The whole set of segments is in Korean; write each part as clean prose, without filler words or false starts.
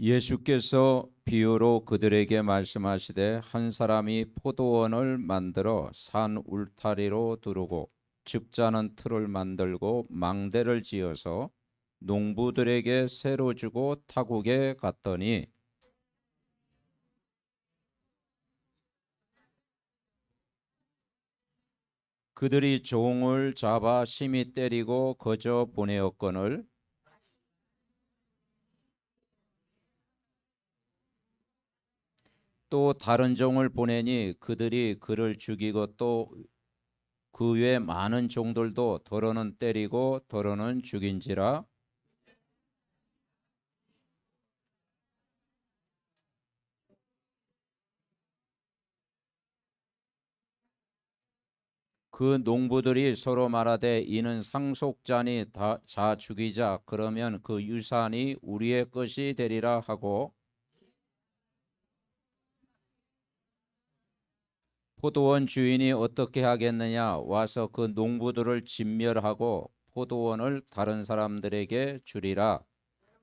예수께서 비유로 그들에게 말씀하시되 한 사람이 포도원을 만들어 산 울타리로 두르고 집자는 틀을 만들고 망대를 지어서 농부들에게 새로 주고 타국에 갔더니 그들이 종을 잡아 심히 때리고 거저 보내었거늘 또 다른 종을 보내니 그들이 그를 죽이고 또 그 외 많은 종들도 더러는 때리고 더러는 죽인지라. 그 농부들이 서로 말하되 이는 상속자니 자 죽이자 그러면 그 유산이 우리의 것이 되리라 하고 포도원 주인이 어떻게 하겠느냐 와서 그 농부들을 진멸하고 포도원을 다른 사람들에게 주리라.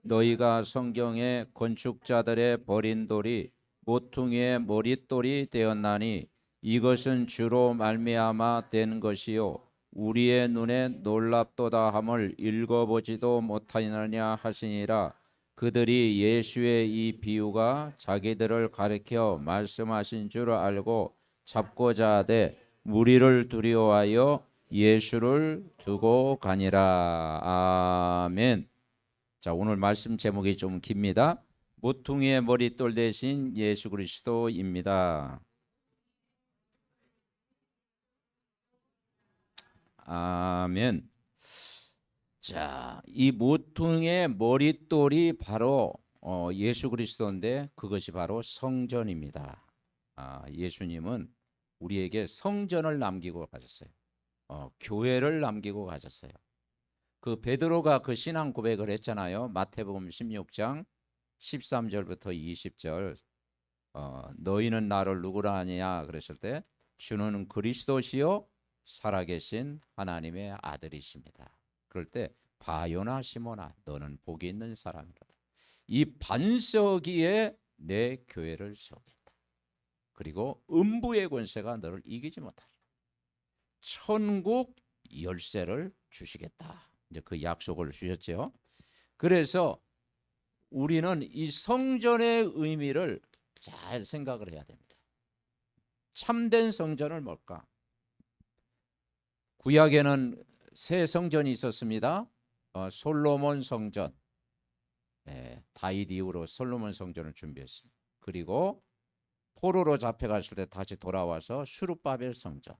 너희가 성경에 건축자들의 버린 돌이 모퉁이의 머릿돌이 되었나니 이것은 주로 말미암아 된 것이요 우리의 눈에 놀랍도다 함을 읽어보지도 못하느냐 하시니라. 그들이 예수의 이 비유가 자기들을 가리켜 말씀하신 줄 알고 잡고자 하되 무리를 두려워하여 예수를 두고 가니라. 아멘. 자, 오늘 말씀 제목이 좀 깁니다. 모퉁이의 머릿돌 대신 예수 그리스도입니다. 아멘. 자, 이 모퉁이의 머릿돌이 바로 예수 그리스도인데 그것이 바로 성전입니다. 예수님은 우리에게 성전을 남기고 가셨어요. 교회를 남기고 가셨어요. 그 베드로가 그 신앙 고백을 했잖아요. 마태복음 16장 13절부터 20절. 너희는 나를 누구라 하느냐 그랬을 때 주는 그리스도시요 살아계신 하나님의 아들이십니다. 그럴 때 바요나 시모나 너는 복이 있는 사람이로다. 이 반석위에 내 교회를 세우겠다. 그리고 음부의 권세가 너를 이기지 못하리라. 천국 열쇠를 주시겠다. 이제 그 약속을 주셨죠. 그래서 우리는 이 성전의 의미를 잘 생각을 해야 됩니다. 참된 성전은 뭘까? 구약에는 세 성전이 있었습니다. 솔로몬 성전, 다윗 이후로 솔로몬 성전을 준비했습니다. 그리고 포로로 잡혀갔을 때 다시 돌아와서 수룹바벨 성전,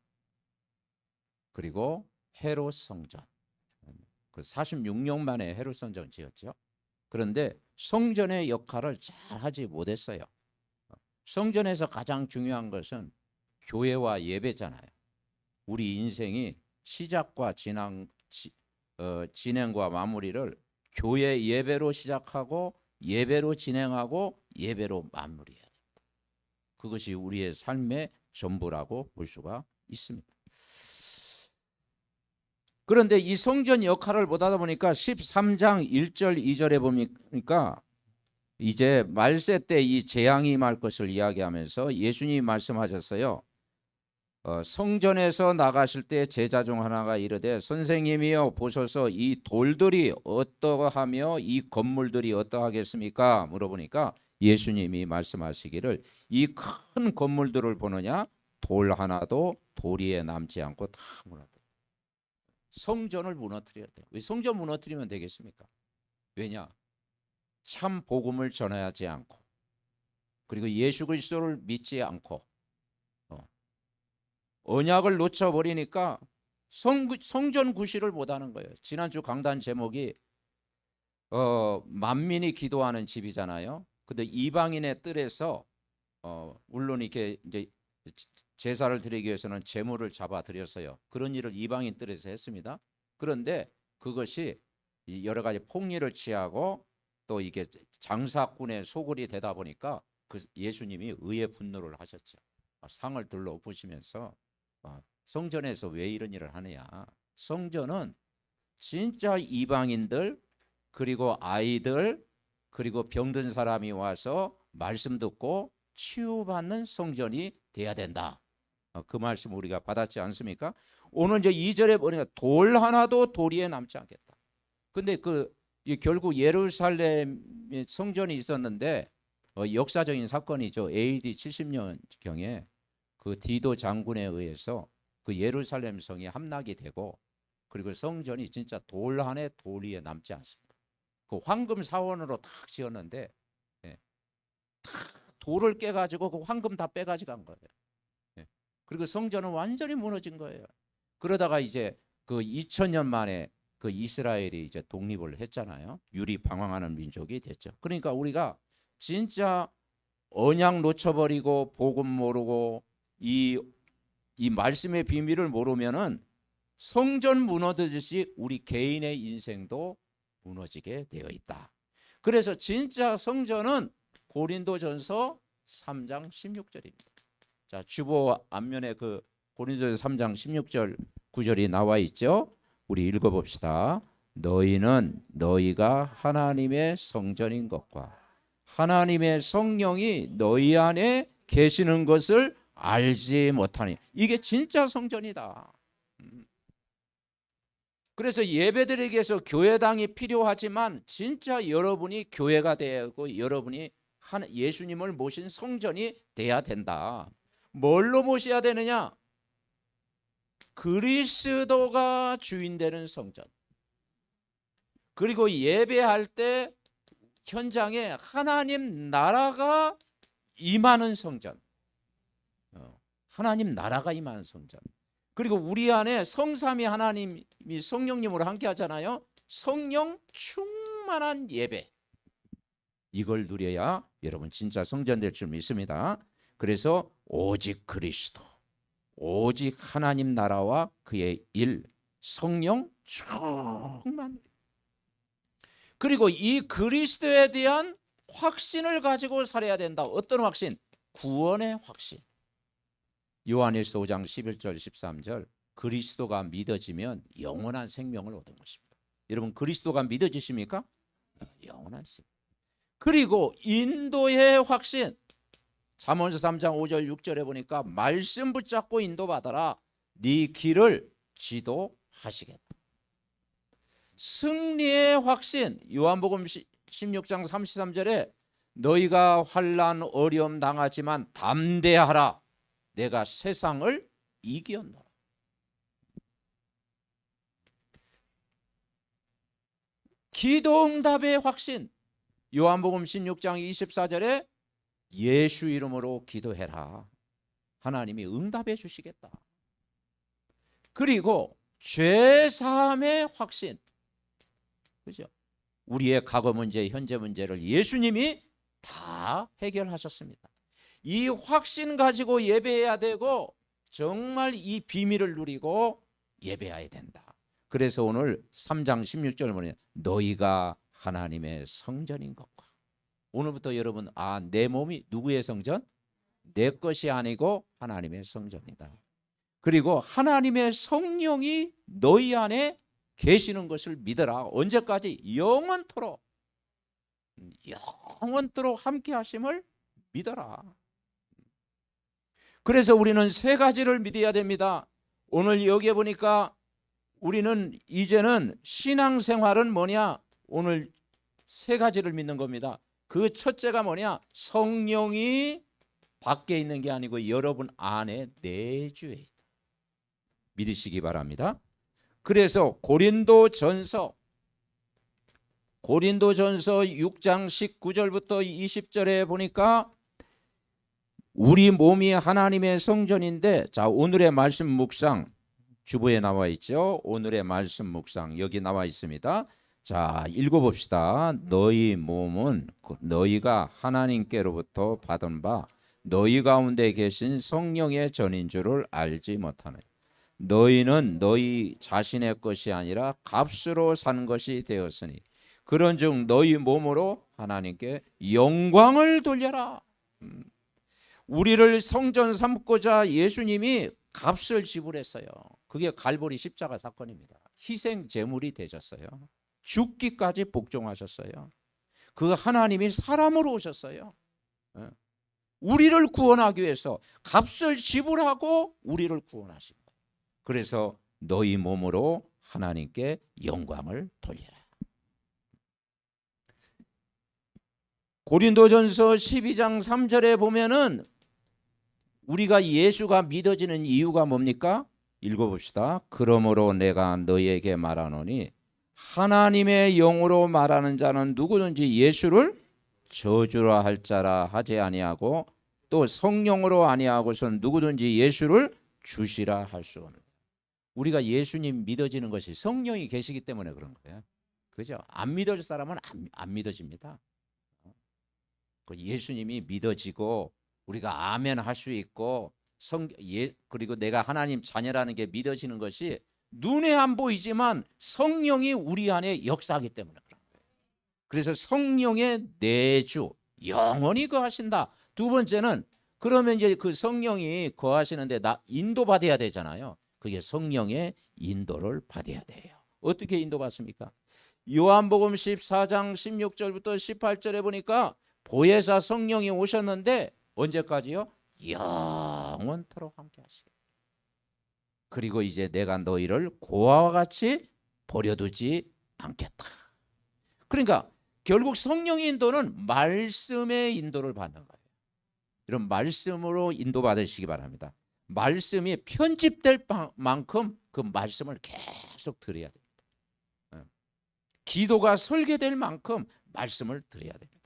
그리고 헤롯 성전. 그 46년 만에 헤롯 성전 지었죠. 그런데 성전의 역할을 잘 하지 못했어요. 성전에서 가장 중요한 것은 교회와 예배잖아요. 우리 인생이 시작과 진행과 마무리를 교회 예배로 시작하고 예배로 진행하고 예배로 마무리해야 됩니다. 그것이 우리의 삶의 전부라고 볼 수가 있습니다. 그런데 이 성전 역할을 못하다 보니까 13장 1절 2절에 보니까 이제 말세 때 이 재앙이 임할 것을 이야기하면서 예수님이 말씀하셨어요. 성전에서 나가실 때 제자 중 하나가 이르되 선생님이여 보소서 이 돌들이 어떠하며 이 건물들이 어떠하겠습니까? 물어보니까 예수님이 말씀하시기를 이 큰 건물들을 보느냐 돌 하나도 도리에 남지 않고 다 무너뜨려. 성전을 무너뜨려야 돼요. 왜 성전 무너뜨리면 되겠습니까? 왜냐? 참 복음을 전하지 않고 그리고 예수 그리스도를 믿지 않고 언약을 놓쳐버리니까 성전 구실을 못하는 거예요. 지난주 강단 제목이 만민이 기도하는 집이잖아요. 근데 이방인의 뜰에서 물론 이렇게 이제 제사를 드리기 위해서는 제물을 잡아 드렸어요. 그런 일을 이방인 뜰에서 했습니다. 그런데 그것이 여러 가지 폭리를 취하고 또 이게 장사꾼의 소굴이 되다 보니까 그 예수님이 의의 분노를 하셨죠. 상을 들러 엎으시면서 성전에서 왜 이런 일을 하느냐. 성전은 진짜 이방인들 그리고 아이들 그리고 병든 사람이 와서 말씀 듣고 치유받는 성전이 돼야 된다. 그 말씀 우리가 받았지 않습니까? 오늘 이제 2절에 보니까 돌 하나도 도리에 남지 않겠다. 근데 결국 예루살렘 성전이 있었는데 역사적인 사건이죠. AD 70년경에 그 디도 장군에 의해서 그 예루살렘 성이 함락이 되고, 그리고 성전이 진짜 돌 안에 돌 위에 남지 않습니다. 그 황금 사원으로 탁 지었는데, 예, 탁 돌을 깨가지고 그 황금 다 빼가지고 간 거예요. 예. 그리고 성전은 완전히 무너진 거예요. 그러다가 이제 그 2000년 만에 그 이스라엘이 이제 독립을 했잖아요. 유리방황하는 민족이 됐죠. 그러니까 우리가 진짜 언약 놓쳐버리고 복음 모르고 이 말씀의 비밀을 모르면은 성전 무너지듯이 우리 개인의 인생도 무너지게 되어 있다. 그래서 진짜 성전은 고린도전서 3장 16절입니다. 자, 주보 앞면에 그 고린도전서 3장 16절 9절이 나와 있죠. 우리 읽어봅시다. 너희는 너희가 하나님의 성전인 것과 하나님의 성령이 너희 안에 계시는 것을 알지 못하니. 이게 진짜 성전이다. 그래서 예배드리기 위해서 교회당이 필요하지만 진짜 여러분이 교회가 되고 여러분이 예수님을 모신 성전이 돼야 된다. 뭘로 모셔야 되느냐? 그리스도가 주인 되는 성전. 그리고 예배할 때 현장에 하나님 나라가 임하는 성전. 하나님 나라가 임하는 성전. 그리고 우리 안에 성삼위 하나님이 성령님으로 함께 하잖아요. 성령 충만한 예배. 이걸 누려야 여러분 진짜 성전 될 줄 믿습니다. 그래서 오직 그리스도, 오직 하나님 나라와 그의 일, 성령 충만. 그리고 이 그리스도에 대한 확신을 가지고 살아야 된다. 어떤 확신? 구원의 확신. 요한일서 5장 11절 13절 그리스도가 믿어지면 영원한 생명을 얻은 것입니다. 여러분 그리스도가 믿어지십니까? 영원한 생명. 그리고 인도의 확신. 잠언서 3장 5절 6절에 보니까 말씀 붙잡고 인도받아라. 네 길을 지도하시겠다. 승리의 확신. 요한복음 16장 33절에 너희가 환난 어려움 당하지만 담대하라. 내가 세상을 이겼노라. 기도응답의 확신. 요한복음 16장 24절에 예수 이름으로 기도해라. 하나님이 응답해 주시겠다. 그리고 죄사함의 확신. 그죠? 우리의 과거 문제, 현재 문제를 예수님이 다 해결하셨습니다. 이 확신 가지고 예배해야 되고 정말 이 비밀을 누리고 예배해야 된다. 그래서 오늘 3장 16절 보면 너희가 하나님의 성전인 것과. 오늘부터 여러분 내 몸이 누구의 성전? 내 것이 아니고 하나님의 성전이다. 그리고 하나님의 성령이 너희 안에 계시는 것을 믿어라. 언제까지? 영원토록. 영원토록 함께 하심을 믿어라. 그래서 우리는 세 가지를 믿어야 됩니다. 오늘 여기에 보니까 우리는 이제는 신앙생활은 뭐냐? 오늘 세 가지를 믿는 겁니다. 그 첫째가 뭐냐? 성령이 밖에 있는 게 아니고 여러분 안에 내주에 있다. 믿으시기 바랍니다. 그래서 고린도전서 6장 19절부터 20절에 보니까 우리 몸이 하나님의 성전인데, 자, 오늘의 말씀 묵상 주보에 나와 있죠. 오늘의 말씀 묵상 여기 나와 있습니다. 자, 읽어봅시다. 너희 몸은 너희가 하나님께로부터 받은 바 너희 가운데 계신 성령의 전인 줄을 알지 못하네. 너희는 너희 자신의 것이 아니라 값으로 산 것이 되었으니 그런즉 너희 몸으로 하나님께 영광을 돌려라. 우리를 성전 삼고자 예수님이 값을 지불했어요. 그게 갈보리 십자가 사건입니다. 희생 제물이 되셨어요. 죽기까지 복종하셨어요. 그 하나님이 사람으로 오셨어요. 예. 우리를 구원하기 위해서 값을 지불하고 우리를 구원하신 거예요. 그래서 너희 몸으로 하나님께 영광을 돌리라. 고린도전서 12장 3절에 보면은 우리가 예수가 믿어지는 이유가 뭡니까? 읽어봅시다. 그러므로 내가 너희에게 말하노니 하나님의 영으로 말하는 자는 누구든지 예수를 저주라 할 자라 하지 아니하고 또 성령으로 아니하고선 누구든지 예수를 주시라 할 수 없는. 우리가 예수님 믿어지는 것이 성령이 계시기 때문에 그런 거예요. 그죠? 안 믿어질 사람은 안 믿어집니다. 예수님이 믿어지고 우리가 아멘 할 수 있고 그리고 내가 하나님 자녀라는 게 믿어지는 것이 눈에 안 보이지만 성령이 우리 안에 역사하기 때문에 그런 거예요. 그래서 성령의 내주 영원히 거하신다. 두 번째는 그러면 이제 그 성령이 거하시는데 나 인도받아야 되잖아요. 그게 성령의 인도를 받아야 돼요. 어떻게 인도받습니까? 요한복음 14장 16절부터 18절에 보니까 보혜사 성령이 오셨는데 언제까지요? 영원토록 함께 하시게. 그리고 이제 내가 너희를 고아와 같이 버려두지 않겠다. 그러니까 결국 성령의 인도는 말씀의 인도를 받는 거예요. 이런 말씀으로 인도받으시기 바랍니다. 말씀이 편집될 만큼 그 말씀을 계속 들어야 됩니다. 기도가 설계될 만큼 말씀을 들어야 됩니다.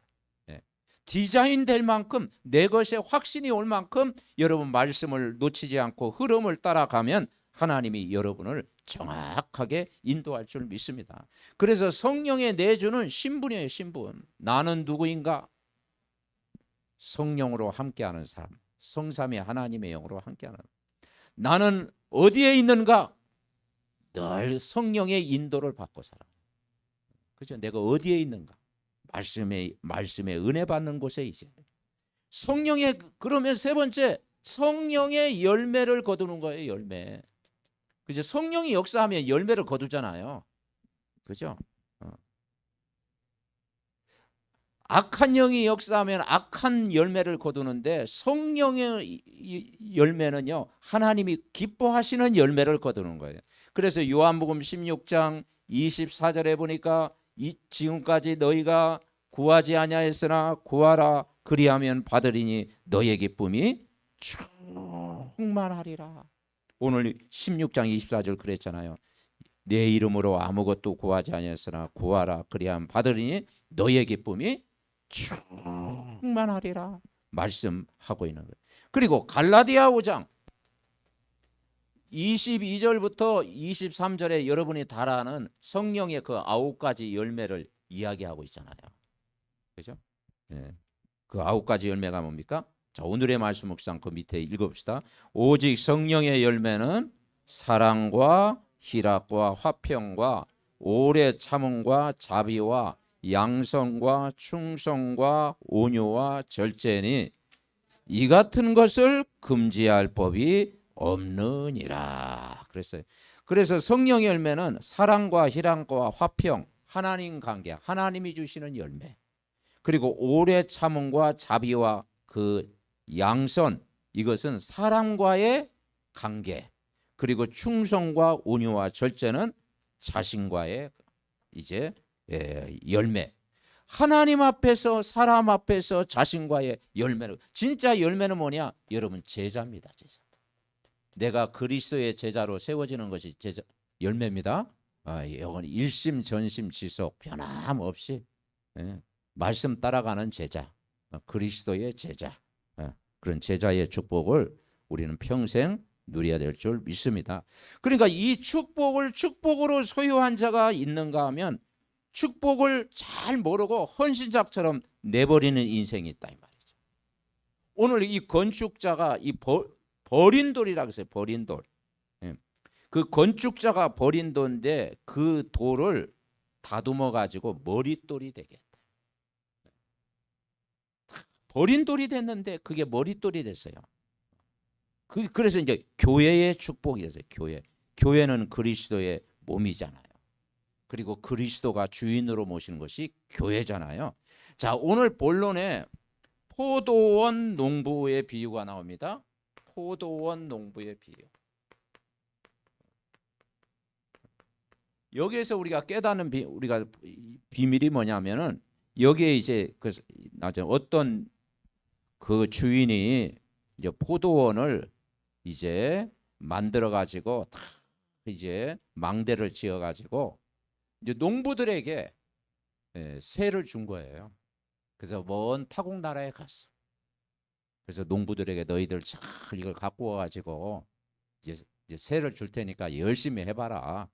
디자인 될 만큼 내 것에 확신이 올 만큼 여러분 말씀을 놓치지 않고 흐름을 따라가면 하나님이 여러분을 정확하게 인도할 줄 믿습니다. 그래서 성령의 내주는 신분이에요. 신분. 나는 누구인가? 성령으로 함께하는 사람. 성삼위 하나님의 영으로 함께하는. 나는 어디에 있는가? 늘 성령의 인도를 받고 살아. 그렇죠? 내가 어디에 있는가? 말씀의 은혜 받는 곳에 있어야 돼. 성령의 그러면 세 번째 성령의 열매를 거두는 거예요. 열매. 그죠? 성령이 역사하면 열매를 거두잖아요. 그죠? 악한 영이 역사하면 악한 열매를 거두는데 성령의 열매는요 하나님이 기뻐하시는 열매를 거두는 거예요. 그래서 요한복음 16장 24절에 보니까 지금까지 너희가 구하지 아니하였으나 구하라 그리하면 받으리니 너희의 기쁨이 충만하리라. 오늘 16장 24절 그랬잖아요. 내 이름으로 아무것도 구하지 아니하였으나 구하라 그리하면 받으리니 너희의 기쁨이 충만하리라 말씀하고 있는 거예요. 그리고 갈라디아 5장 22절부터 23절에 여러분이 다 아는 성령의 그 9가지 열매를 이야기하고 있잖아요. 그죠? 네. 그 9가지 열매가 뭡니까? 자, 오늘의 말씀 묵상 그 밑에 읽어봅시다. 오직 성령의 열매는 사랑과 희락과 화평과 오래 참음과 자비와 양성과 충성과 온유와 절제니 이 같은 것을 금지할 법이 없느니라 그랬어요. 그래서 성령의 열매는 사랑과 희락과 화평, 하나님 관계, 하나님이 주시는 열매. 그리고 오래 참음과 자비와 그 양선, 이것은 사람과의 관계. 그리고 충성과 온유와 절제는 자신과의 이제 열매. 하나님 앞에서 사람 앞에서 자신과의 열매는 진짜 열매는 뭐냐? 여러분 제자입니다. 제자. 내가 그리스도의 제자로 세워지는 것이 제자 열매입니다. 이건 일심전심지속 변함없이 말씀 따라가는 제자, 그리스도의 제자, 그런 제자의 축복을 우리는 평생 누려야 될 줄 믿습니다. 그러니까 이 축복으로 소유한 자가 있는가 하면 축복을 잘 모르고 헌신작처럼 내버리는 인생이 있다 이 말이죠. 오늘 이 건축자가 이 버린 돌이라고 했어요. 버린 돌. 그 건축자가 버린 돌인데 그 돌을 다듬어 가지고 머릿돌이 되게 했다. 버린 돌이 됐는데 그게 머릿돌이 됐어요. 그래서 이제 교회의 축복이 됐어요. 교회는 그리스도의 몸이잖아요. 그리고 그리스도가 주인으로 모시는 것이 교회잖아요. 자, 오늘 본론에 포도원 농부의 비유가 나옵니다. 포도원 농부의 비유. 여기에서 우리가 깨닫는 우리가 비밀이 뭐냐면은 여기에 이제 나중에 어떤 그 주인이 이제 포도원을 이제 만들어 가지고 다 이제 망대를 지어 가지고 이제 농부들에게 세를 준 거예요. 그래서 먼 타국 나라에 갔어. 그래서 농부들에게 너희들 잘 이걸 갖고 와 가지고 이제 세를 줄 테니까 열심히 해봐라.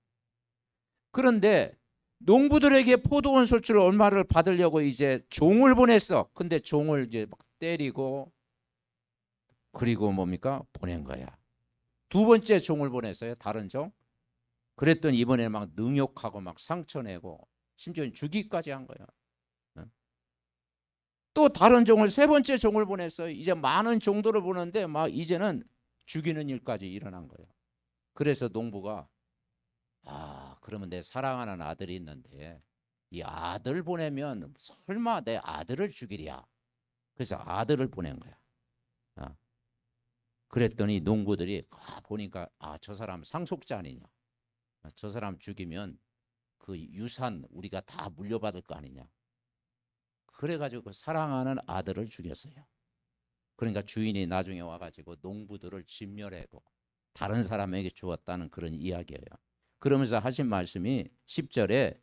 그런데 농부들에게 포도원 소출 얼마를 받으려고 이제 종을 보냈어. 근데 종을 이제 막 때리고 그리고 뭡니까? 보낸 거야. 두 번째 종을 보냈어요. 다른 종. 그랬더니 이번에 막 능욕하고 막 상처내고 심지어 죽이기까지 한 거야. 또 다른 종을 세 번째 종을 보냈어요. 이제 많은 종들을 보는데 막 이제는 죽이는 일까지 일어난 거예요. 그래서 농부가 그러면 내 사랑하는 아들이 있는데 이 아들 보내면 설마 내 아들을 죽이랴. 그래서 아들을 보낸 거야. 그랬더니 농부들이 보니까 저 사람 상속자 아니냐. 저 사람 죽이면 그 유산 우리가 다 물려받을 거 아니냐. 그래가지고 그 사랑하는 아들을 죽였어요. 그러니까 주인이 나중에 와가지고 농부들을 진멸하고 다른 사람에게 주었다는 그런 이야기예요. 그러면서 하신 말씀이 10절에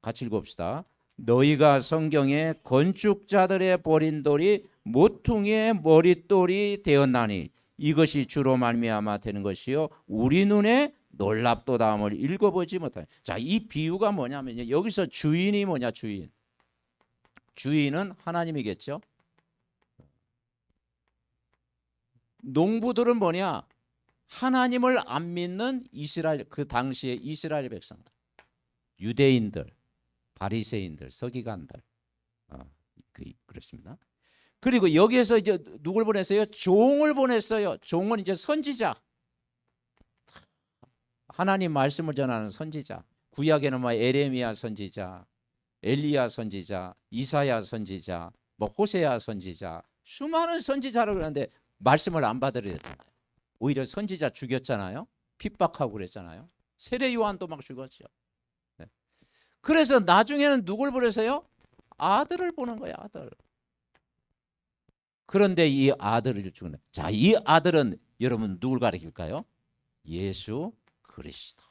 같이 읽읍시다. 너희가 성경에 건축자들의 버린 돌이 모퉁이의 머릿돌이 되었나니 이것이 주로 말미암아 되는 것이요 우리 눈에 놀랍도다함을 읽어보지 못하니. 자, 이 비유가 뭐냐면요. 여기서 주인이 뭐냐. 주인은 하나님이겠죠. 농부들은 뭐냐. 하나님을 안 믿는 이스라엘, 그 당시의 이스라엘 백성들, 유대인들, 바리새인들, 서기관들, 그렇습니다. 그리고 여기에서 이제 누굴 보냈어요? 종을 보냈어요. 종은 이제 선지자, 하나님 말씀을 전하는 선지자. 구약에는 뭐 에레미야 선지자, 엘리야 선지자, 이사야 선지자, 뭐 호세야 선지자, 수많은 선지자를 그러는데 말씀을 안 받으려잖아요. 오히려 선지자 죽였잖아요. 핍박하고 그랬잖아요. 세례 요한도 막 죽었죠. 그래서 나중에는 누굴 보내서요? 아들을 보는 거예요. 아들. 그런데 이 아들을 죽는. 자, 이 아들은 여러분 누굴 가리킬까요? 예수 그리스도.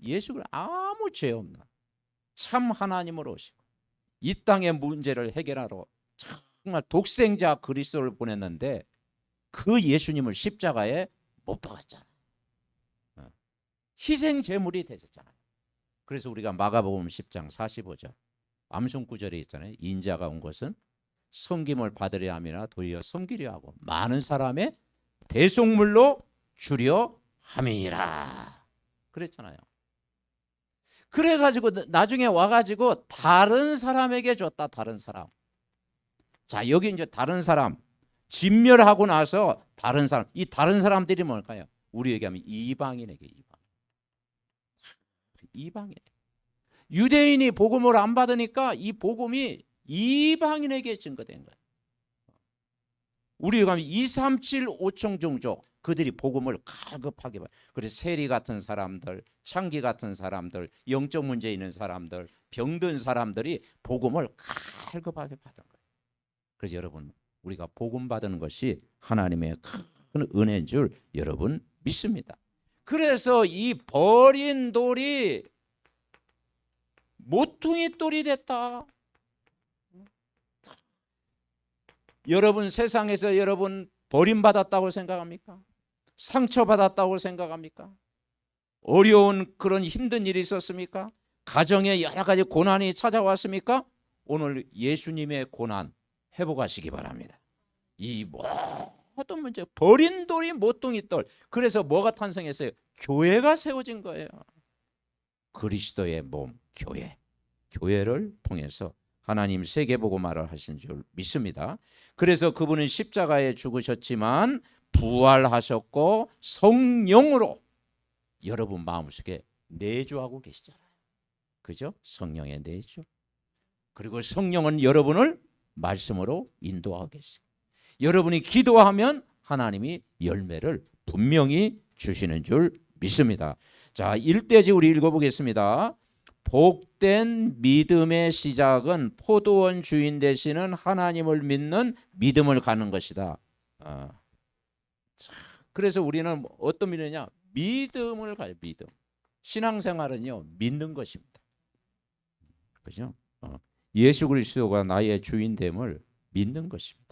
예수를 아무 죄 없는 참 하나님으로 오시고 이 땅의 문제를 해결하러 정말 독생자 그리스도를 보냈는데 그 예수님을 십자가에 못 박았잖아요. 희생 제물이 되셨잖아요. 그래서 우리가 마가복음 10장 45절 암송 구절에 있잖아요. 인자가 온 것은 섬김을 받으려 함이나 도리어 섬기려 하고 많은 사람의 대속물로 주려 함이니라 그랬잖아요. 그래가지고 나중에 와가지고 다른 사람에게 줬다. 다른 사람. 자, 여기 이제 다른 사람 진멸하고 나서 다른 사람, 이 다른 사람들이 뭘까요? 우리 얘기하면 이방인에게. 이방인. 유대인이 복음을 안 받으니까 이 복음이 이방인에게 증거된 거예요. 우리 얘기하면 237 5천 종족 그들이 복음을 갈급하게 봐요. 그래서 세리 같은 사람들, 창기 같은 사람들, 영적 문제 있는 사람들, 병든 사람들이 복음을 갈급하게 받은 거예요. 그래서 여러분 우리가 복음 받는 것이 하나님의 큰 은혜인 줄 여러분 믿습니다. 그래서 이 버린 돌이 모퉁이 돌이 됐다. 여러분 세상에서 여러분 버림받았다고 생각합니까? 상처받았다고 생각합니까? 어려운 그런 힘든 일이 있었습니까? 가정에 여러 가지 고난이 찾아왔습니까? 오늘 예수님의 고난 회복하시기 바랍니다. 이 모든 문제 버린 돌이 모퉁이 돌. 그래서 뭐가 탄생했어요? 교회가 세워진 거예요. 그리스도의 몸 교회. 교회를 통해서 하나님 세계복음화를 하신 줄 믿습니다. 그래서 그분은 십자가에 죽으셨지만 부활하셨고 성령으로 여러분 마음속에 내주하고 계시잖아요. 그죠? 성령의 내주. 그리고 성령은 여러분을 말씀으로 인도하고 계시고, 여러분이 기도하면 하나님이 열매를 분명히 주시는 줄 믿습니다. 자, 1대지 우리 읽어보겠습니다. 복된 믿음의 시작은 포도원 주인 되시는 하나님을 믿는 믿음을 갖는 것이다. 그래서 우리는 어떤 믿느냐? 믿음을 가요. 믿음. 신앙생활은요, 믿는 것입니다. 그죠? 예수 그리스도가 나의 주인됨을 믿는 것입니다.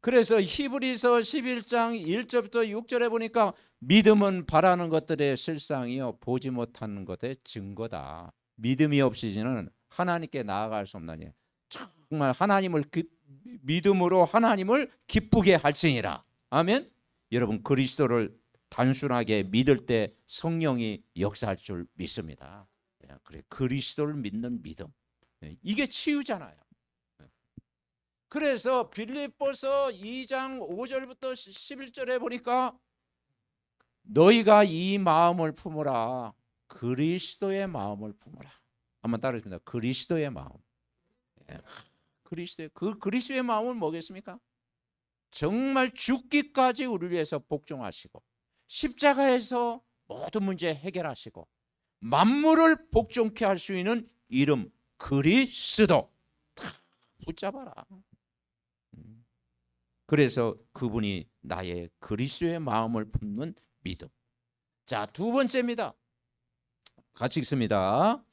그래서 히브리서 11장 1절부터 6절에 보니까 믿음은 바라는 것들의 실상이요 보지 못하는 것의 증거다. 믿음이 없이는 하나님께 나아갈 수 없나니 정말 하나님을 믿음으로 하나님을 기쁘게 할지니라. 아멘. 여러분 그리스도를 단순하게 믿을 때 성령이 역사할 줄 믿습니다. 그래, 그리스도를 믿는 믿음. 이게 치유잖아요. 그래서 빌립보서 2장 5절부터 11절에 보니까 너희가 이 마음을 품으라. 그리스도의 마음을 품으라. 한번 따라해줍니다. 그리스도의 마음. 그리스도의 마음은 뭐겠습니까? 정말 죽기까지 우리를 위해서 복종하시고 십자가에서 모든 문제 해결하시고 만물을 복종케 할 수 있는 이름 그리스도. 다 붙잡아라. 그래서 그분이 나의 그리스도의 마음을 품는 믿음. 자, 두 번째입니다. 같이 읽습니다.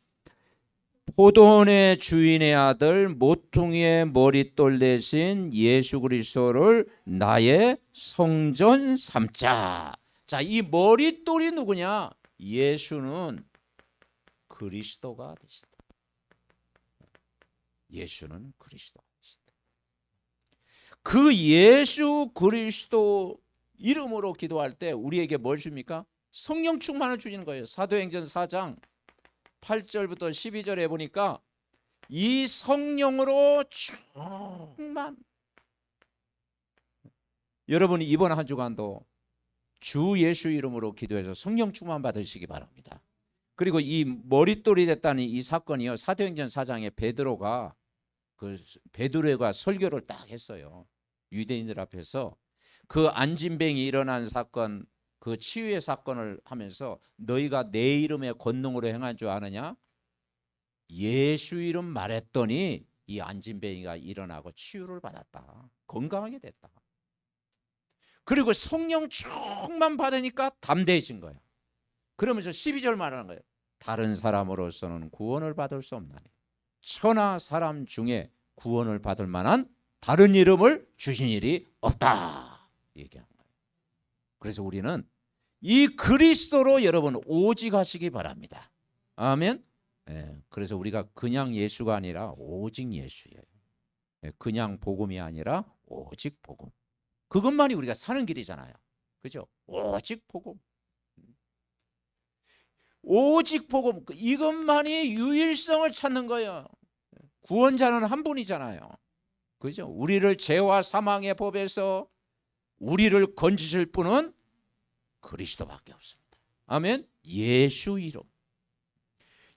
포도원의 주인의 아들 모퉁이의 머릿돌 대신 예수 그리스도를 나의 성전 삼자. 자, 이 머릿돌이 누구냐? 예수는 그리스도가 되시다. 예수는 그리스도가 되시다. 그 예수 그리스도 이름으로 기도할 때 우리에게 뭘 줍니까? 성령 충만을 주시는 거예요. 사도행전 4장 8절부터 12절에 보니까 이 성령으로 충만. 여러분이 이번 한 주간도 주 예수 이름으로 기도해서 성령 충만 받으시기 바랍니다. 그리고 이 머릿돌이 됐다는 이 사건이요, 사도행전 4장에 베드로가 설교를 딱 했어요. 유대인들 앞에서 그 안진뱅이 일어난 사건, 그 치유의 사건을 하면서 너희가 내 이름의 권능으로 행한 줄 아느냐? 예수 이름 말했더니 이 안진뱅이가 일어나고 치유를 받았다. 건강하게 됐다. 그리고 성령 충만 받으니까 담대해진 거예요. 그러면서 12절 말하는 거예요. 다른 사람으로서는 구원을 받을 수 없나니 천하 사람 중에 구원을 받을 만한 다른 이름을 주신 일이 없다. 얘기한 거예요. 그래서 우리는 이 그리스도로 여러분 오직 하시기 바랍니다. 아멘. 그래서 우리가 그냥 예수가 아니라 오직 예수예요. 그냥 복음이 아니라 오직 복음. 그것만이 우리가 사는 길이잖아요. 그죠? 오직 복음. 오직 복음. 이것만이 유일성을 찾는 거예요. 구원자는 한 분이잖아요. 그죠? 우리를 죄와 사망의 법에서 우리를 건지실 분은 그리스도밖에 없습니다. 아멘. 예수 이름.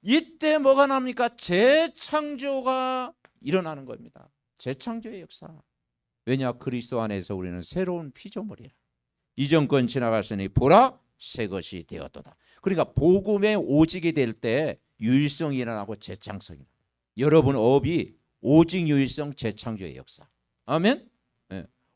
이때 뭐가 납니까? 재창조가 일어나는 겁니다. 재창조의 역사. 왜냐? 그리스도 안에서 우리는 새로운 피조물이라. 이전 건 지나갔으니 보라 새 것이 되었도다. 그러니까 복음의 오직이 될 때 유일성이 일어나고 재창성이. 여러분 업이 오직 유일성 재창조의 역사. 아멘.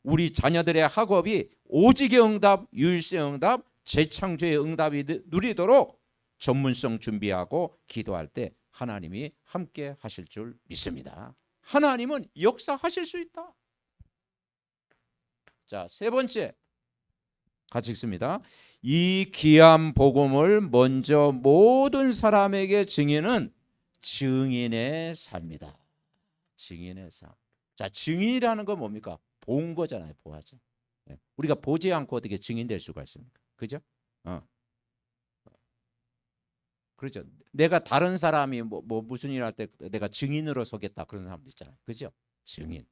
우리 자녀들의 학업이 오직의 응답, 유일성의 응답, 재창조의 응답이 누리도록 전문성 준비하고 기도할 때 하나님이 함께 하실 줄 믿습니다. 하나님은 역사하실 수 있다. 자, 세 번째 같이 읽습니다. 이 귀한 복음을 먼저 모든 사람에게 증인은 증인의 삶이다. 증인의 삶. 자, 증인이라는 건 뭡니까? 본 거잖아요. 보아죠. 우리가 보지 않고 어떻게 증인될 수가 있습니까? 그죠? 그렇죠. 내가 다른 사람이 뭐 무슨 일 할 때 내가 증인으로 서겠다 그런 사람도 있잖아요. 그죠? 증인.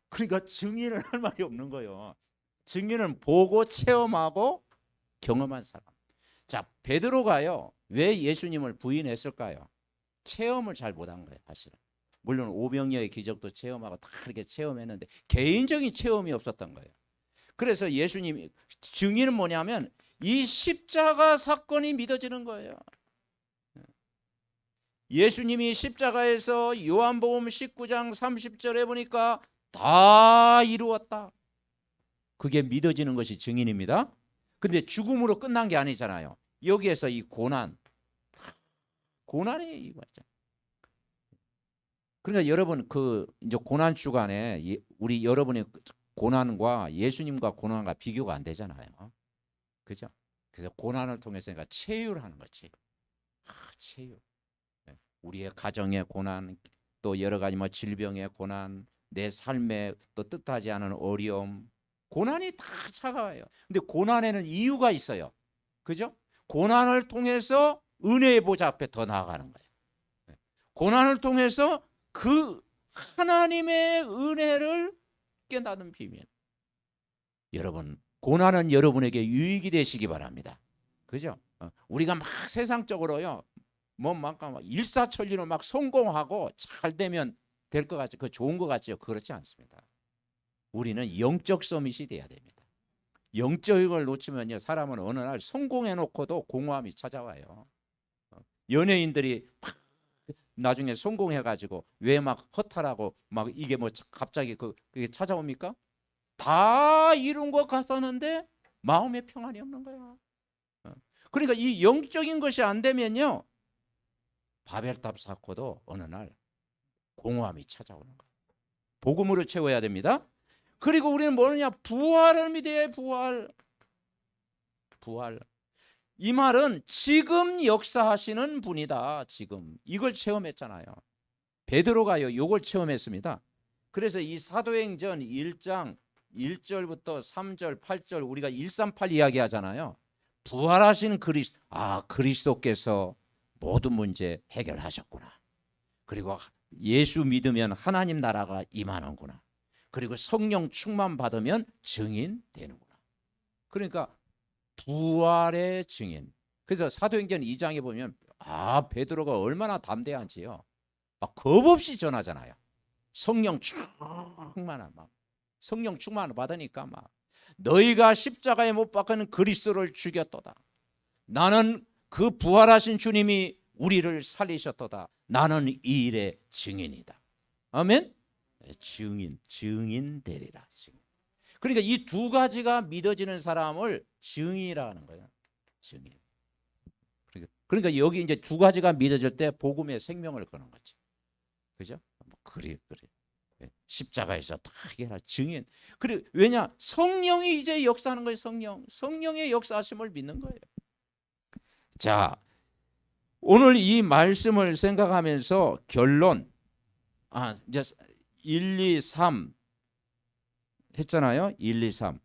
그러니까 증인을 할 말이 없는 거예요. 증인은 보고 체험하고 경험한 사람. 자, 베드로가요. 왜 예수님을 부인했을까요? 체험을 잘 못한 거예요, 사실은. 물론 오병이어의 기적도 체험하고 다 이렇게 체험했는데 개인적인 체험이 없었던 거예요. 그래서 예수님이 증인은 뭐냐면 이 십자가 사건이 믿어지는 거예요. 예수님이 십자가에서 요한복음 19장 30절에 보니까 다 이루었다. 그게 믿어지는 것이 증인입니다. 근데 죽음으로 끝난 게 아니잖아요. 여기에서 이 고난이 이거죠. 그러니까 여러분 그 이제 고난 주간에 우리 여러분의 고난과 예수님과 고난과 비교가 안 되잖아요. 그죠? 그래서 고난을 통해서 내가 체휼하는 거지. 체휼. 우리의 가정의 고난, 또 여러 가지 뭐 질병의 고난, 내 삶에 또 뜻하지 않은 어려움, 고난이 다 차가워요. 근데 고난에는 이유가 있어요. 그죠? 고난을 통해서 은혜의 보좌 앞에 더 나아가는 거예요. 고난을 통해서 그 하나님의 은혜를 깨닫는 비밀. 여러분, 고난은 여러분에게 유익이 되시기 바랍니다. 그죠? 우리가 막 세상적으로요, 뭐 막 일사천리로 막 성공하고 잘 되면 될 것 같죠. 그 좋은 것 같죠. 그렇지 않습니다. 우리는 영적 서밋이 돼야 됩니다. 영적인 걸 놓치면요, 사람은 어느 날 성공해 놓고도 공허함이 찾아와요. 연예인들이 막 나중에 성공해 가지고 왜 막 허탈하고 막 이게 뭐 갑자기 그게 찾아옵니까? 다 이룬 것 같았는데 마음에 평안이 없는 거야. 그러니까 이 영적인 것이 안 되면요, 바벨탑 사고도 어느 날 공허함이 찾아오는 거예요. 복음으로 채워야 됩니다. 그리고 우리는 뭐냐? 부활을 믿어야 부활. 부활. 이 말은 지금 역사하시는 분이다. 지금 이걸 체험했잖아요. 베드로가요, 이걸 체험했습니다. 그래서 이 사도행전 1장 1절부터 3절, 8절 우리가 138 이야기하잖아요. 부활하신 그리스도께서 모든 문제 해결하셨구나. 그리고 예수 믿으면 하나님 나라가 임하는구나. 그리고 성령 충만 받으면 증인 되는구나. 그러니까 부활의 증인. 그래서 사도행전 2장에 보면 베드로가 얼마나 담대한지요. 막 겁없이 전하잖아요. 성령 충만을 받으니까 막 너희가 십자가에 못 박은 그리스도를 죽였도다. 나는 그 부활하신 주님이 우리를 살리셨도다. 나는 이 일의 증인이다. 아멘. 증인 되리라. 그러니까 이 두 가지가 믿어지는 사람을 증인이라 하는 거예요. 증인. 그러니까 여기 이제 두 가지가 믿어질 때 복음의 생명을 거는 거지. 그죠? 그래. 십자가에서 다 해결할 증인. 그래, 왜냐? 성령이 이제 역사하는 거예요. 성령의 역사하심을 믿는 거예요. 자, 오늘 이 말씀을 생각하면서 결론, 이제 1, 2, 3 했잖아요. 1, 2, 3.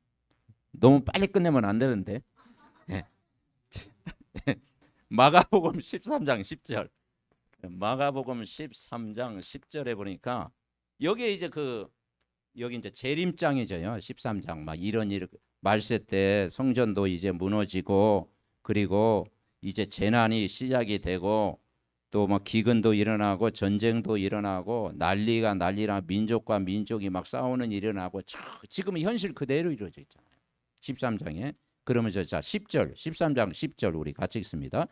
너무 빨리 끝내면 안 되는데. 마가복음 13장 10절. 마가복음 13장 10절에 보니까 여기 이제 여기 이제 재림장이죠. 13장 막 이런 일 말세 때 성전도 이제 무너지고 그리고 이제 재난이 시작이 되고 또 막 기근도 일어나고 전쟁도 일어나고 난리라 민족과 민족이 막 싸우는 일이 일어나고 지금 현실 그대로 이루어져 있잖아요. 13장에. 그러면서 자 10절 13장 10절 우리 같이 읽습니다.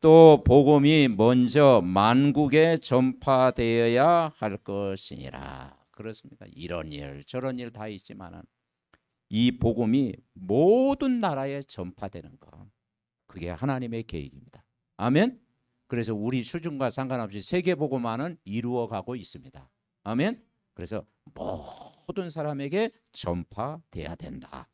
또 복음이 먼저 만국에 전파되어야 할 것이니라. 그렇습니다. 이런 일 저런 일 다 있지만은 이 복음이 모든 나라에 전파되는 것, 그게 하나님의 계획입니다. 아멘. 그래서 우리 수준과 상관없이 세계 복음화는 이루어가고 있습니다. 아멘. 그래서 모든 사람에게 전파돼야 된다.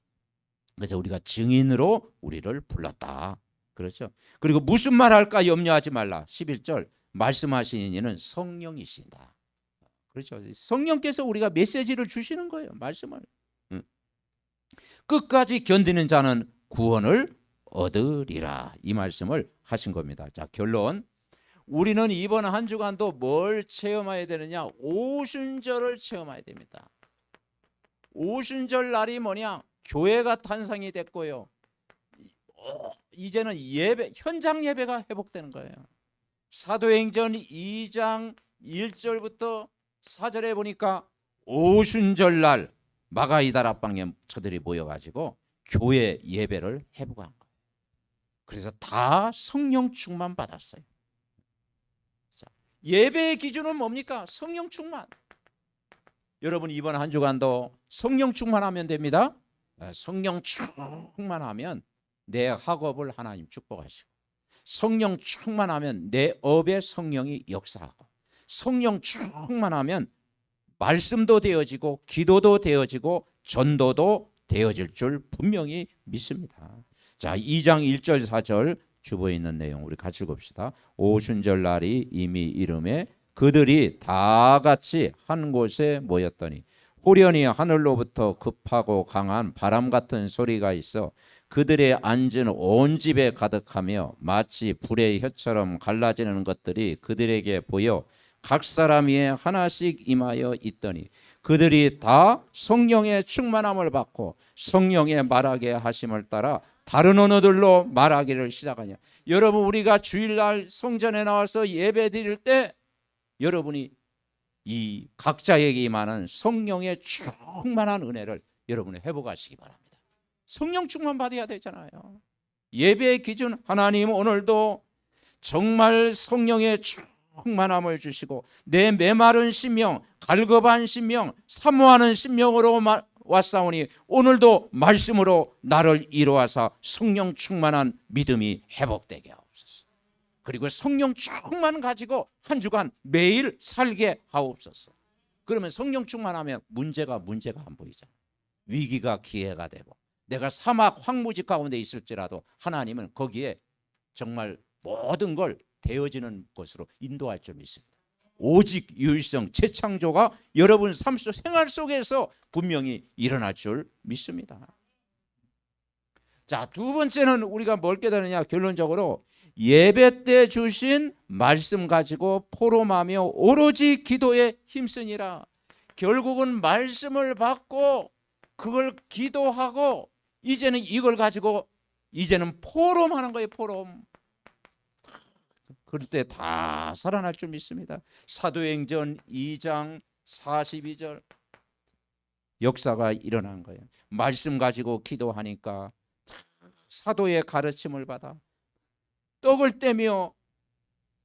그래서 우리가 증인으로 우리를 불렀다. 그렇죠. 그리고 무슨 말 할까 염려하지 말라. 11절 말씀하시는 이는 성령이신다. 그렇죠. 성령께서 우리가 메시지를 주시는 거예요. 말씀을. 끝까지 견디는 자는 구원을 얻으리라. 이 말씀을 하신 겁니다. 자, 결론. 우리는 이번 한 주간도 뭘 체험해야 되느냐? 오순절을 체험해야 됩니다. 오순절 날이 뭐냐? 교회가 탄생이 됐고요. 이제는 예배, 현장 예배가 회복되는 거예요. 사도행전 2장 1절부터 4절에 보니까 오순절날 마가이다 앞방에 저들이 모여가지고 교회 예배를 회복한 거예요. 그래서 다 성령 충만 받았어요. 자, 예배의 기준은 뭡니까? 성령 충만. 여러분 이번 한 주간도 성령 충만하면 됩니다. 성령 충만하면 내 학업을 하나님 축복하시고, 성령 충만하면 내 업에 성령이 역사하고, 성령 충만하면 말씀도 되어지고 기도도 되어지고 전도도 되어질 줄 분명히 믿습니다. 자, 2장 1절 4절 주보에 있는 내용 우리 같이 읽읍시다. 오순절 날이 이미 이름에 그들이 다 같이 한 곳에 모였더니 호련히 하늘로부터 급하고 강한 바람 같은 소리가 있어 그들의 앉은 온 집에 가득하며 마치 불의 혀처럼 갈라지는 것들이 그들에게 보여 각 사람 위에 하나씩 임하여 있더니 그들이 다 성령의 충만함을 받고 성령의 말하게 하심을 따라 다른 언어들로 말하기를 시작하냐. 여러분 우리가 주일날 성전에 나와서 예배 드릴 때 여러분이 이 각자에게 임하는 성령의 충만한 은혜를 여러분이 회복하시기 바랍니다. 성령 충만 받아야 되잖아요. 예배의 기준, 하나님 오늘도 정말 성령의 충만함을 주시고 내 메마른 심령, 갈급한 심령, 사모하는 심령으로 왔사오니 오늘도 말씀으로 나를 이루어서 성령 충만한 믿음이 회복되게 하옵소서. 그리고 성령 충만 가지고 한 주간 매일 살게 하옵소서. 그러면 성령 충만하면 문제가 안 보이잖아요. 위기가 기회가 되고 내가 사막 황무지 가운데 있을지라도 하나님은 거기에 정말 모든 걸 되어지는 것으로 인도할 줄 믿습니다. 오직 유일성 재창조가 여러분 삶 속 생활 속에서 분명히 일어날 줄 믿습니다. 자, 두 번째는 우리가 뭘 깨달으냐? 결론적으로 예배 때 주신 말씀 가지고 포럼하며 오로지 기도에 힘쓰니라. 결국은 말씀을 받고 그걸 기도하고 이제는 이걸 가지고 이제는 포럼하는 거예요. 포럼. 그럴 때 다 살아날 줄 믿습니다. 사도행전 2장 42절 역사가 일어난 거예요. 말씀 가지고 기도하니까 사도의 가르침을 받아 떡을 떼며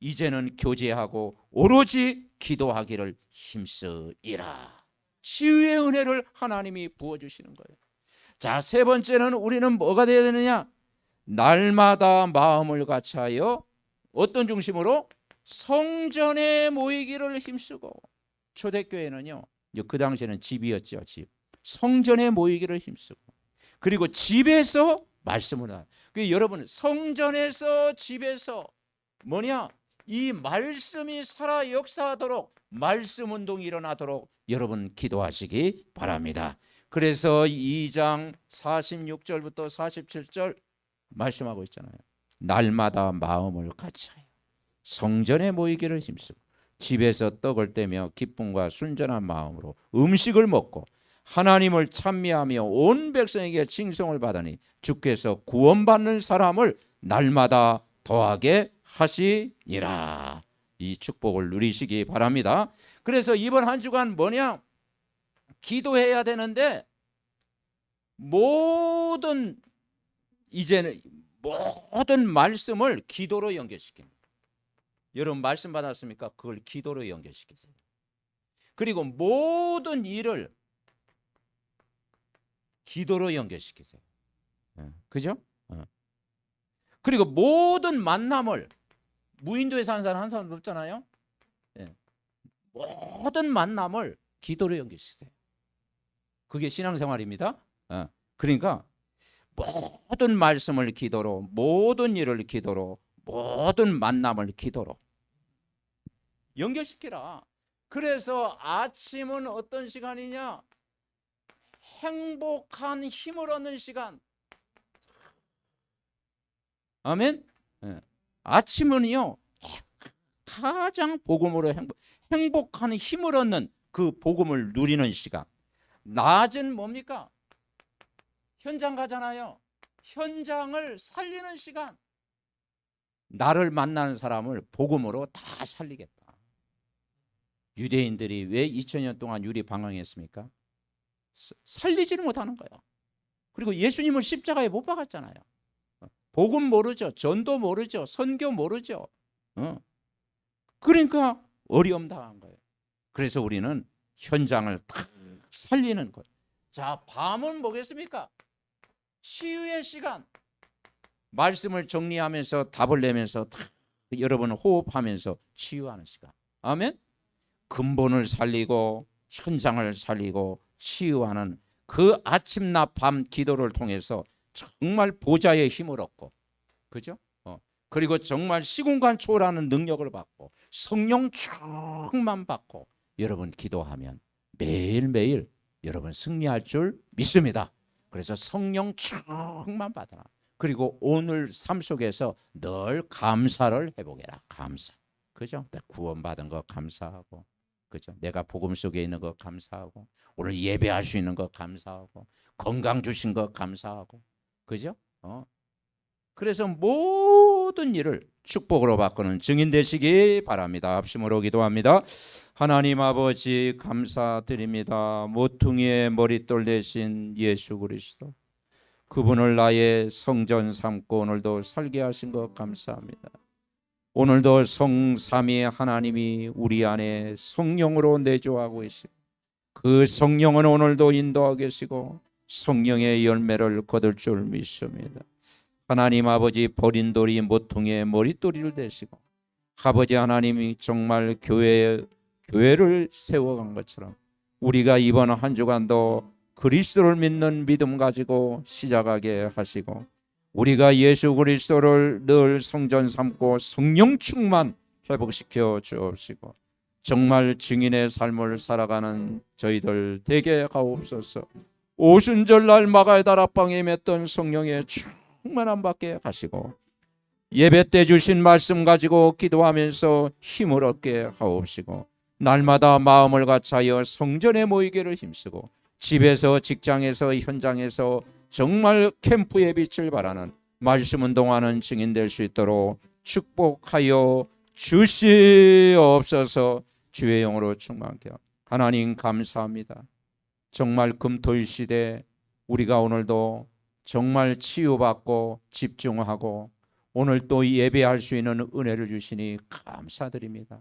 이제는 교제하고 오로지 기도하기를 힘쓰이라. 치유의 은혜를 하나님이 부어주시는 거예요. 자, 세 번째는 우리는 뭐가 되어야 되느냐? 날마다 마음을 같이하여 어떤 중심으로? 성전에 모이기를 힘쓰고. 초대교회는요, 그 당시에는 집이었죠. 집. 성전에 모이기를 힘쓰고. 그리고 집에서 말씀을 하는. 여러분 성전에서 집에서 뭐냐? 이 말씀이 살아 역사하도록 말씀 운동이 일어나도록 여러분 기도하시기 바랍니다. 그래서 2장 46절부터 47절 말씀하고 있잖아요. 날마다 마음을 같이하여 성전에 모이기를 힘쓰고 집에서 떡을 떼며 기쁨과 순전한 마음으로 음식을 먹고 하나님을 찬미하며 온 백성에게 칭송을 받으니 주께서 구원받는 사람을 날마다 더하게 하시니라. 이 축복을 누리시기 바랍니다. 그래서 이번 한 주간 뭐냐? 기도해야 되는데 이제는 모든 말씀을 기도로 연결시킵니다. 여러분 말씀 받았습니까? 그걸 기도로 연결시키세요. 그리고 모든 일을 기도로 연결시키세요. 그죠? 그리고 모든 만남을 무인도에 사는 사람 한 사람도 없잖아요. 모든 만남을 기도로 연결시키세요. 그게 신앙생활입니다. 그러니까 모든 말씀을 기도로, 모든 일을 기도로, 모든 만남을 기도로 연결시키라. 그래서 아침은 어떤 시간이냐? 행복한 힘을 얻는 시간. 아멘. 아침은요 가장 복음으로 행복한 힘을 얻는 그 복음을 누리는 시간. 낮은 뭡니까? 현장 가잖아요. 현장을 살리는 시간. 나를 만나는 사람을 복음으로 다 살리겠다. 유대인들이 왜 2000년 동안 유리 방황했습니까? 살리지를 못하는 거예요. 그리고 예수님을 십자가에 못 박았잖아요. 복음 모르죠. 전도 모르죠. 선교 모르죠. 그러니까 어려움 당한 거예요. 그래서 우리는 현장을 탁 살리는 거예요. 자, 밤은 뭐겠습니까? 치유의 시간. 말씀을 정리하면서 답을 내면서 탁 여러분 호흡하면서 치유하는 시간. 아멘. 근본을 살리고 현장을 살리고 치유하는 그 아침 낮 밤 기도를 통해서 정말 보좌의 힘을 얻고, 그죠? 그리고 정말 시공간 초월하는 능력을 받고 성령 충만 받고 여러분 기도하면 매일매일 여러분 승리할 줄 믿습니다. 그래서 성령 충만 받아라. 그리고 오늘 삶 속에서 늘 감사를 해보게라. 감사. 그죠? 구원받은 거 감사하고, 그죠? 내가 복음 속에 있는 거 감사하고, 오늘 예배할 수 있는 거 감사하고, 건강 주신 거 감사하고, 그죠? 그래서 모든 일을 축복으로 바꾸는 증인 되시기 바랍니다. 합심으로 기도합니다. 하나님 아버지 감사드립니다. 모퉁이의 머릿돌 대신 예수 그리스도, 그분을 나의 성전 삼고 오늘도 살게 하신 것 감사합니다. 오늘도 성삼위 하나님이 우리 안에 성령으로 내주하고 계시고 그 성령은 오늘도 인도하고 계시고 성령의 열매를 거둘 줄 믿습니다. 하나님 아버지 버린 돌이 모퉁이의 머릿돌이를 대시고 아버지 하나님이 정말 교회를 세워간 것처럼 우리가 이번 한 주간도 그리스도를 믿는 믿음 가지고 시작하게 하시고 우리가 예수 그리스도를 늘 성전 삼고 성령 충만 회복시켜 주옵시고 정말 증인의 삶을 살아가는 저희들 되게 하옵소서. 오순절날 마가의 다락방에 임했던 성령의 충만함 받게 하시고 예배 때 주신 말씀 가지고 기도하면서 힘을 얻게 하옵시고 날마다 마음을 같이하여 성전에 모이기를 힘쓰고 집에서 직장에서 현장에서 정말 캠프의 빛을 발하는 말씀 운동하는 증인 될 수 있도록 축복하여 주시옵소서. 주의 영으로 충만케 하나님 감사합니다. 정말 금토일 시대 우리가 오늘도 정말 치유받고 집중하고 오늘 또 예배할 수 있는 은혜를 주시니 감사드립니다.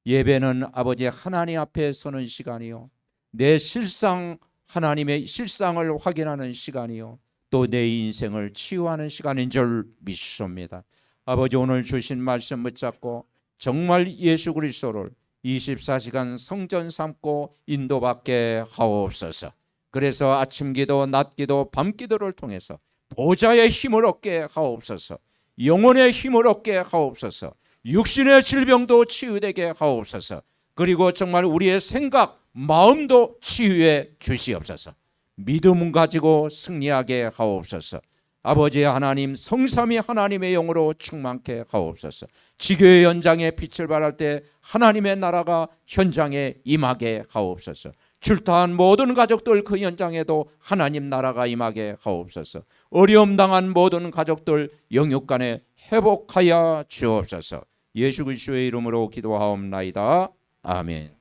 예배는 아버지 하나님 앞에 서는 시간이요 내 실상 하나님의 실상을 확인하는 시간이요 또 내 인생을 치유하는 시간인 줄 믿습니다. 아버지 오늘 주신 말씀 붙잡고 정말 예수 그리스도를 24시간 성전 삼고 인도받게 하옵소서. 그래서 아침 기도, 낮 기도, 밤 기도를 통해서 보좌의 힘을 얻게 하옵소서. 영혼의 힘을 얻게 하옵소서. 육신의 질병도 치유되게 하옵소서. 그리고 정말 우리의 생각, 마음도 치유해 주시옵소서. 믿음 가지고 승리하게 하옵소서. 아버지 하나님 성삼위 하나님의 영으로 충만케 하옵소서. 지교의 현장에 빛을 발할 때 하나님의 나라가 현장에 임하게 하옵소서. 출타한 모든 가족들 그 현장에도 하나님 나라가 임하게 하옵소서. 어려움 당한 모든 가족들 영육간에 회복하여 주옵소서. 예수 그리스도의 이름으로 기도하옵나이다. 아멘.